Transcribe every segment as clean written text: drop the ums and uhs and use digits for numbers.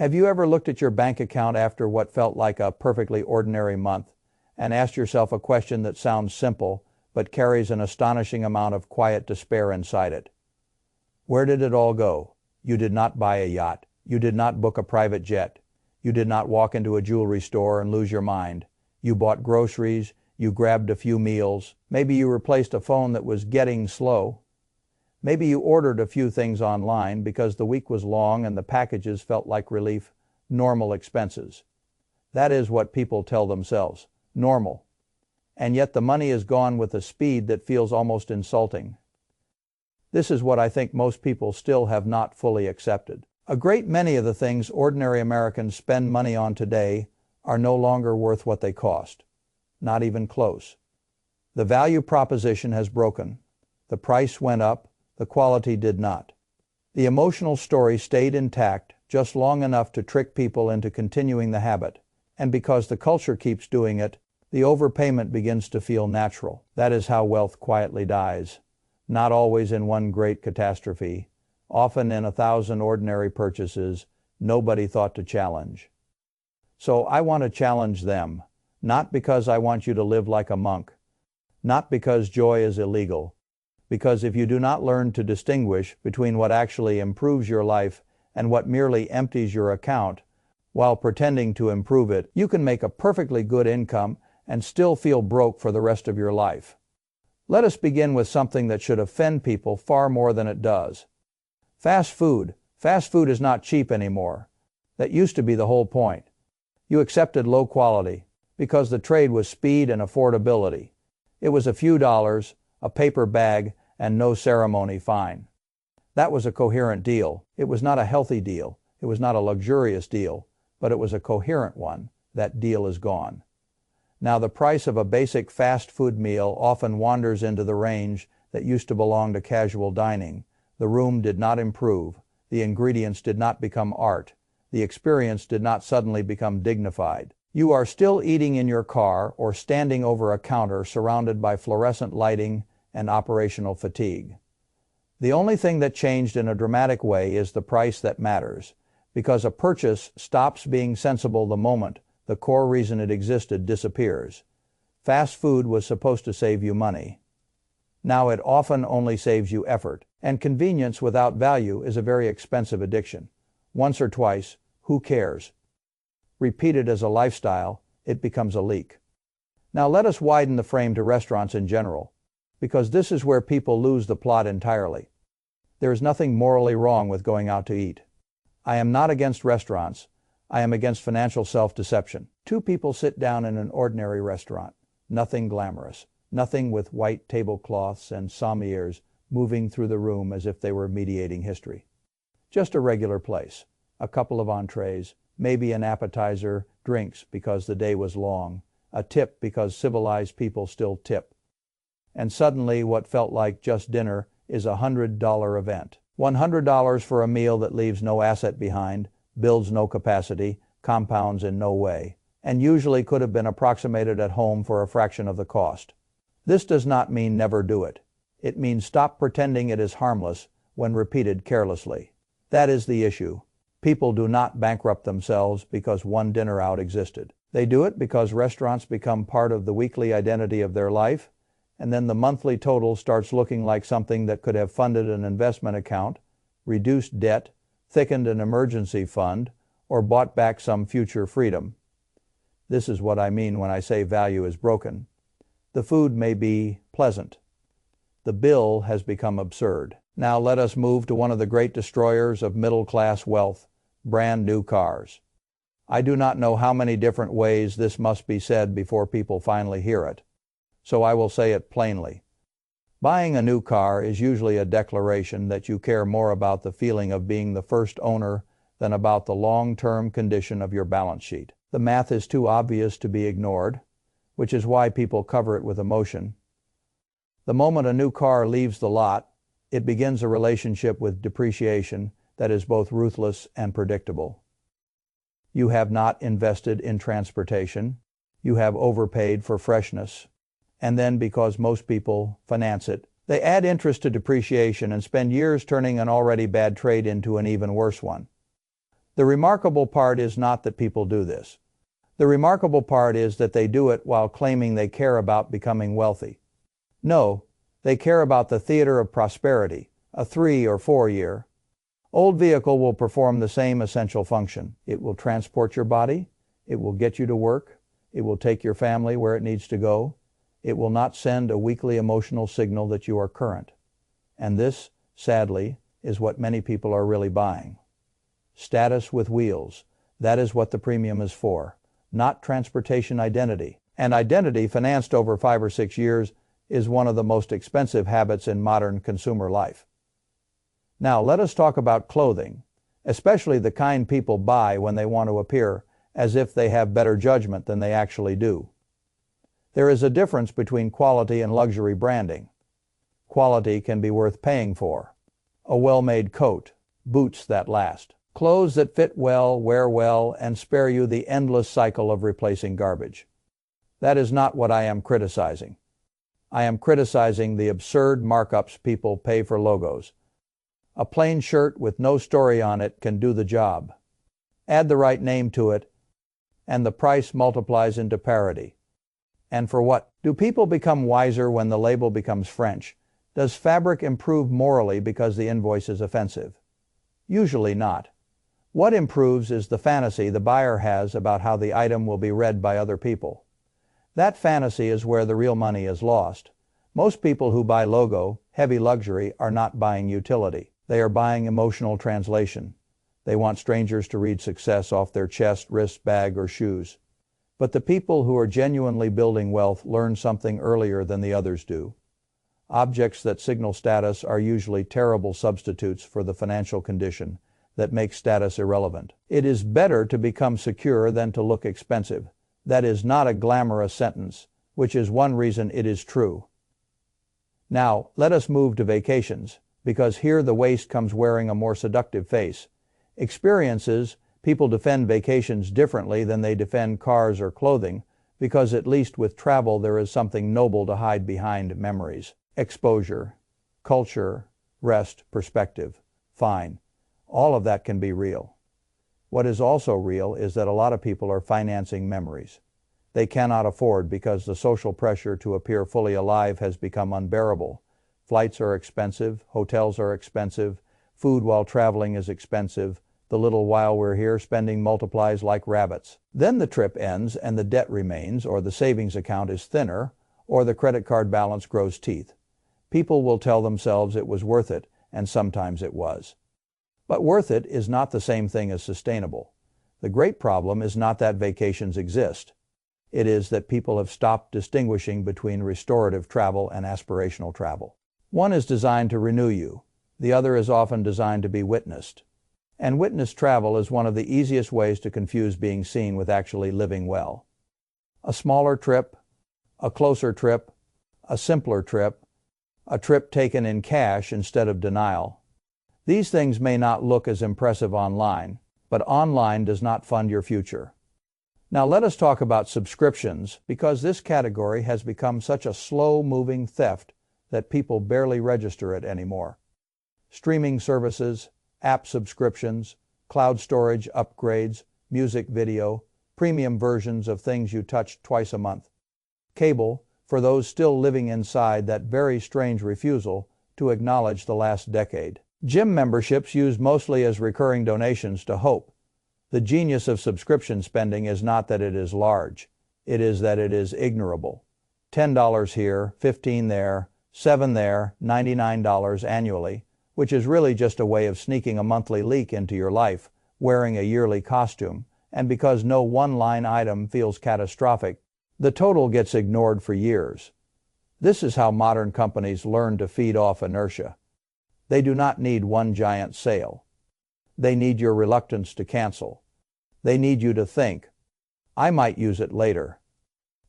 Have you ever looked at your bank account after what felt like a perfectly ordinary month and asked yourself a question that sounds simple but carries an astonishing amount of quiet despair inside it? Where did it all go? You did not buy a yacht. You did not book a private jet. You did not walk into a jewelry store and lose your mind. You bought groceries. You grabbed a few meals. Maybe you replaced a phone that was getting slow. Maybe you ordered a few things online because the week was long and the packages felt like relief, normal expenses. That is what people tell themselves, normal. And yet the money is gone with a speed that feels almost insulting. This is what I think most people still have not fully accepted. A great many of the things ordinary Americans spend money on today are no longer worth what they cost. Not even close. The value proposition has broken. The price went up. The quality did not. The emotional story stayed intact just long enough to trick people into continuing the habit, and because the culture keeps doing it, the overpayment begins to feel natural. That is how wealth quietly dies. Not always in one great catastrophe, often in 1,000 ordinary purchases nobody thought to challenge. So I want to challenge them, not because I want you to live like a monk, not because joy is illegal, because if you do not learn to distinguish between what actually improves your life and what merely empties your account, while pretending to improve it, you can make a perfectly good income and still feel broke for the rest of your life. Let us begin with something that should offend people far more than it does. Fast food. Fast food is not cheap anymore. That used to be the whole point. You accepted low quality because the trade was speed and affordability. It was a few dollars, a paper bag, and no ceremony fine. That was a coherent deal. It was not a healthy deal. It was not a luxurious deal, but it was a coherent one. That deal is gone. Now the price of a basic fast food meal often wanders into the range that used to belong to casual dining. The room did not improve. The ingredients did not become art. The experience did not suddenly become dignified. You are still eating in your car or standing over a counter surrounded by fluorescent lighting and operational fatigue. The only thing that changed in a dramatic way is the price that matters, because a purchase stops being sensible the moment the core reason it existed disappears. Fast food was supposed to save you money. Now it often only saves you effort, and convenience without value is a very expensive addiction. Once or twice, who cares? Repeated as a lifestyle, it becomes a leak. Now let us widen the frame to restaurants in general, because this is where people lose the plot entirely. There is nothing morally wrong with going out to eat. I am not against restaurants. I am against financial self-deception. Two people sit down in an ordinary restaurant. Nothing glamorous. Nothing with white tablecloths and sommeliers moving through the room as if they were mediating history. Just a regular place. A couple of entrees, maybe an appetizer, drinks because the day was long, a tip because civilized people still tip. And suddenly what felt like just dinner is a $100 event. $100 for a meal that leaves no asset behind, builds no capacity, compounds in no way, and usually could have been approximated at home for a fraction of the cost. This does not mean never do it. It means stop pretending it is harmless when repeated carelessly. That is the issue. People do not bankrupt themselves because one dinner out existed. They do it because restaurants become part of the weekly identity of their life, and then the monthly total starts looking like something that could have funded an investment account, reduced debt, thickened an emergency fund, or bought back some future freedom. This is what I mean when I say value is broken. The food may be pleasant. The bill has become absurd. Now let us move to one of the great destroyers of middle-class wealth, brand new cars. I do not know how many different ways this must be said before people finally hear it, so I will say it plainly. Buying a new car is usually a declaration that you care more about the feeling of being the first owner than about the long-term condition of your balance sheet. The math is too obvious to be ignored, which is why people cover it with emotion. The moment a new car leaves the lot, it begins a relationship with depreciation that is both ruthless and predictable. You have not invested in transportation. You have overpaid for freshness. And then, because most people finance it, they add interest to depreciation and spend years turning an already bad trade into an even worse one. The remarkable part is not that people do this. The remarkable part is that they do it while claiming they care about becoming wealthy. No, they care about the theater of prosperity, a 3 or 4 year. Old vehicle will perform the same essential function. It will transport your body. It will get you to work. It will take your family where it needs to go. It will not send a weekly emotional signal that you are current. And this, sadly, is what many people are really buying. Status with wheels. That is what the premium is for, not transportation identity. And identity financed over 5 or 6 years is one of the most expensive habits in modern consumer life. Now let us talk about clothing, especially the kind people buy when they want to appear as if they have better judgment than they actually do. There is a difference between quality and luxury branding. Quality can be worth paying for. A well-made coat, boots that last, clothes that fit well, wear well, and spare you the endless cycle of replacing garbage. That is not what I am criticizing. I am criticizing the absurd markups people pay for logos. A plain shirt with no story on it can do the job. Add the right name to it, and the price multiplies into parity. And for what? Do people become wiser when the label becomes French? Does fabric improve morally because the invoice is offensive? Usually not. What improves is the fantasy the buyer has about how the item will be read by other people. That fantasy is where the real money is lost. Most people who buy logo, heavy luxury, are not buying utility. They are buying emotional translation. They want strangers to read success off their chest, wrist, bag, or shoes. But the people who are genuinely building wealth learn something earlier than the others do. Objects that signal status are usually terrible substitutes for the financial condition that makes status irrelevant. It is better to become secure than to look expensive. That is not a glamorous sentence, which is one reason it is true. Now, let us move to vacations, because here the waste comes wearing a more seductive face. Experiences, people defend vacations differently than they defend cars or clothing, because at least with travel there is something noble to hide behind memories. Exposure, culture, rest, perspective. Fine. All of that can be real. What is also real is that a lot of people are financing memories. They cannot afford because the social pressure to appear fully alive has become unbearable. Flights are expensive, hotels are expensive, food while traveling is expensive, the little while we're here spending multiplies like rabbits. Then the trip ends and the debt remains, or the savings account is thinner, or the credit card balance grows teeth. People will tell themselves it was worth it, and sometimes it was. But worth it is not the same thing as sustainable. The great problem is not that vacations exist. It is that people have stopped distinguishing between restorative travel and aspirational travel. One is designed to renew you. The other is often designed to be witnessed. And witnessed travel is one of the easiest ways to confuse being seen with actually living well. A smaller trip, a closer trip, a simpler trip, a trip taken in cash instead of denial. These things may not look as impressive online, but online does not fund your future. Now let us talk about subscriptions, because this category has become such a slow-moving theft that people barely register it anymore. Streaming services, app subscriptions, cloud storage upgrades, music video, premium versions of things you touch twice a month. Cable, for those still living inside that very strange refusal to acknowledge the last decade. Gym memberships used mostly as recurring donations to hope. The genius of subscription spending is not that it is large. It is that it is ignorable. $10 here, $15 there, $7 there, $99 annually, which is really just a way of sneaking a monthly leak into your life, wearing a yearly costume, and because no one line item feels catastrophic, the total gets ignored for years. This is how modern companies learn to feed off inertia. They do not need one giant sale. They need your reluctance to cancel. They need you to think, I might use it later.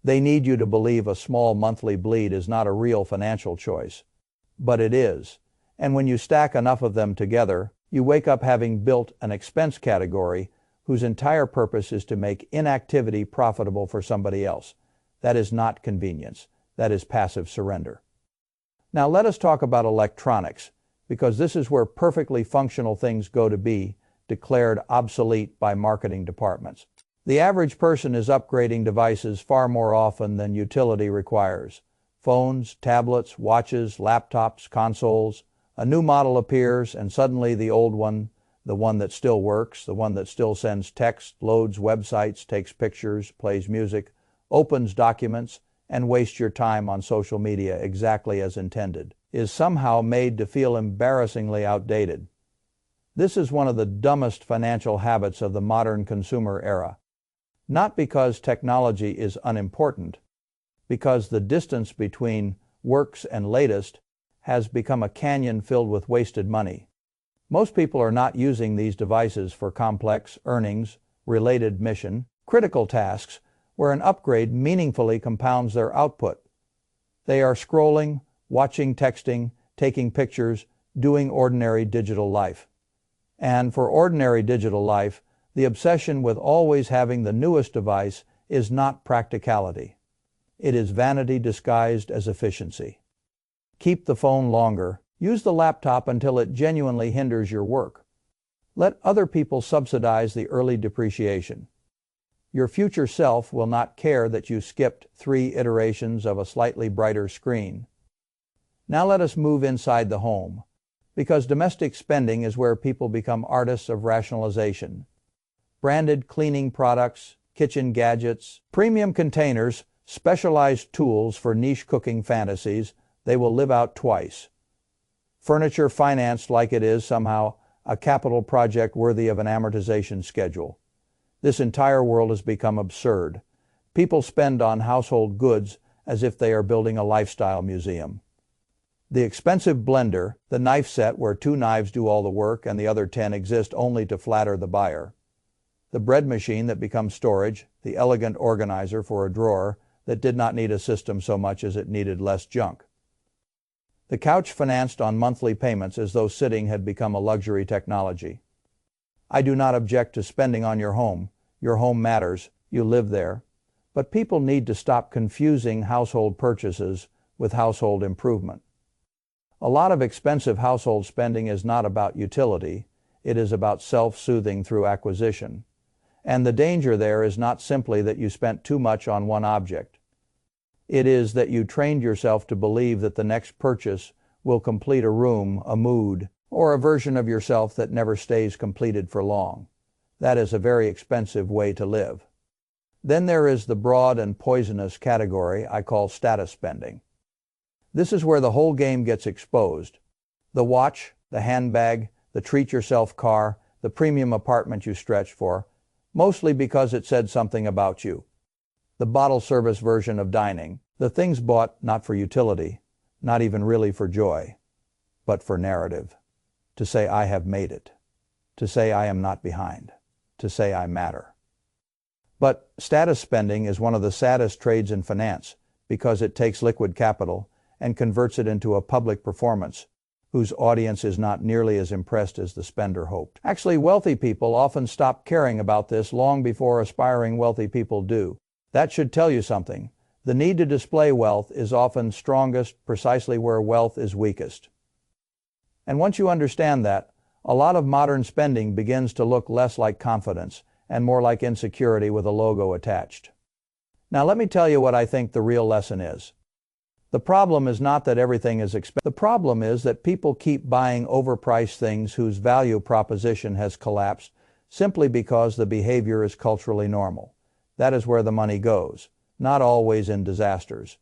They need you to believe a small monthly bleed is not a real financial choice. But it is. And when you stack enough of them together, you wake up having built an expense category whose entire purpose is to make inactivity profitable for somebody else. That is not convenience. That is passive surrender. Now let us talk about electronics, because this is where perfectly functional things go to be declared obsolete by marketing departments. The average person is upgrading devices far more often than utility requires. Phones, tablets, watches, laptops, consoles. A new model appears, and suddenly the old one, the one that still works, the one that still sends text, loads websites, takes pictures, plays music, opens documents, and wastes your time on social media exactly as intended, is somehow made to feel embarrassingly outdated. This is one of the dumbest financial habits of the modern consumer era. Not because technology is unimportant, because the distance between works and latest has become a canyon filled with wasted money. Most people are not using these devices for complex, earnings-related mission, critical tasks where an upgrade meaningfully compounds their output. They are scrolling, watching, texting, taking pictures, doing ordinary digital life. And for ordinary digital life, the obsession with always having the newest device is not practicality. It is vanity disguised as efficiency. Keep the phone longer. Use the laptop until it genuinely hinders your work. Let other people subsidize the early depreciation. Your future self will not care that you skipped 3 iterations of a slightly brighter screen. Now let us move inside the home, because domestic spending is where people become artists of rationalization. Branded cleaning products, kitchen gadgets, premium containers, specialized tools for niche cooking fantasies, they will live out twice. Furniture financed like it is somehow a capital project worthy of an amortization schedule. This entire world has become absurd. People spend on household goods as if they are building a lifestyle museum. The expensive blender, the knife set where 2 knives do all the work and the other 10 exist only to flatter the buyer. The bread machine that becomes storage, the elegant organizer for a drawer that did not need a system so much as it needed less junk. The couch financed on monthly payments as though sitting had become a luxury technology. I do not object to spending on your home. Your home matters. You live there. But people need to stop confusing household purchases with household improvement. A lot of expensive household spending is not about utility. It is about self-soothing through acquisition. And the danger there is not simply that you spent too much on one object. It is that you trained yourself to believe that the next purchase will complete a room, a mood, or a version of yourself that never stays completed for long. That is a very expensive way to live. Then there is the broad and poisonous category I call status spending. This is where the whole game gets exposed. The watch, the handbag, the treat-yourself car, the premium apartment you stretched for, mostly because it said something about you. The bottle service version of dining, the things bought not for utility, not even really for joy, but for narrative. To say I have made it, to say I am not behind, to say I matter. But status spending is one of the saddest trades in finance because it takes liquid capital and converts it into a public performance whose audience is not nearly as impressed as the spender hoped. Actually, wealthy people often stop caring about this long before aspiring wealthy people do. That should tell you something. The need to display wealth is often strongest precisely where wealth is weakest. And once you understand that, a lot of modern spending begins to look less like confidence and more like insecurity with a logo attached. Now let me tell you what I think the real lesson is. The problem is not that everything is expensive. The problem is that people keep buying overpriced things whose value proposition has collapsed simply because the behavior is culturally normal. That is where the money goes, not always in disasters.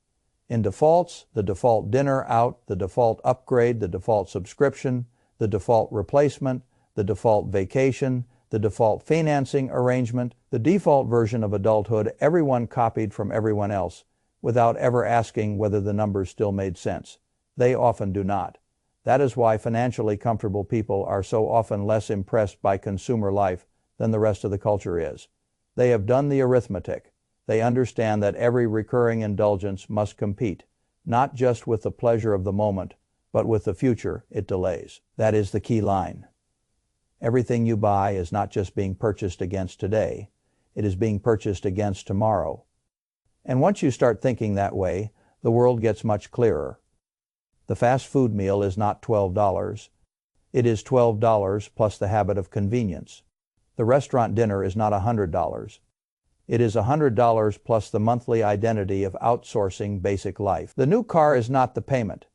In defaults, the default dinner out, the default upgrade, the default subscription, the default replacement, the default vacation, the default financing arrangement, the default version of adulthood everyone copied from everyone else, without ever asking whether the numbers still made sense. They often do not. That is why financially comfortable people are so often less impressed by consumer life than the rest of the culture is. They have done the arithmetic. They understand that every recurring indulgence must compete, not just with the pleasure of the moment, but with the future it delays. That is the key line. Everything you buy is not just being purchased against today, it is being purchased against tomorrow. And once you start thinking that way, the world gets much clearer. The fast food meal is not $12. It is $12 plus the habit of convenience. The restaurant dinner is not $100. It is $100 plus the monthly identity of outsourcing basic life. The new car is not the payment.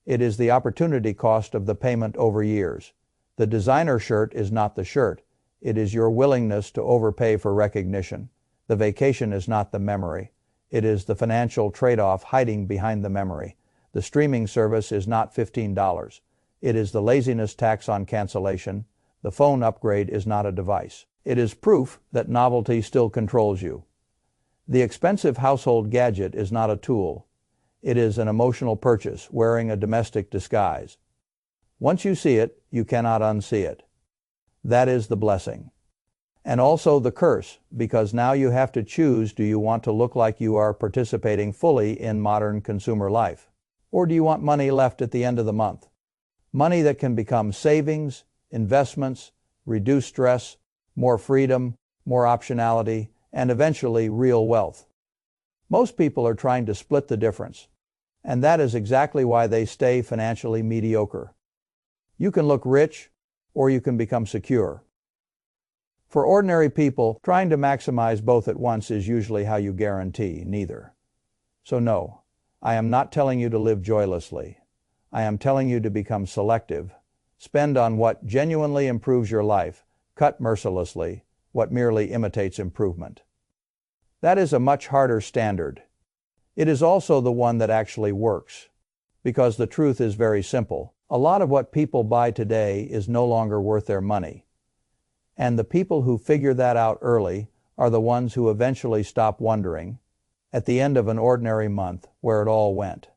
It is the opportunity cost of the payment over years. The designer shirt is not the shirt. It is your willingness to overpay for recognition. The vacation is not the memory. It is the financial trade-off hiding behind the memory. The streaming service is not $15. It is the laziness tax on cancellation. The phone upgrade is not a device. It is proof that novelty still controls you. The expensive household gadget is not a tool. It is an emotional purchase wearing a domestic disguise. Once you see it, you cannot unsee it. That is the blessing. And also the curse, because now you have to choose, do you want to look like you are participating fully in modern consumer life? Or do you want money left at the end of the month? Money that can become savings, investments, reduced stress, more freedom, more optionality, and eventually real wealth. Most people are trying to split the difference, and that is exactly why they stay financially mediocre. You can look rich, or you can become secure. For ordinary people, trying to maximize both at once is usually how you guarantee neither. So no, I am not telling you to live joylessly. I am telling you to become selective. Spend on what genuinely improves your life. Cut mercilessly what merely imitates improvement. That is a much harder standard. It is also the one that actually works. Because the truth is very simple. A lot of what people buy today is no longer worth their money. And the people who figure that out early are the ones who eventually stop wondering, at the end of an ordinary month, where it all went.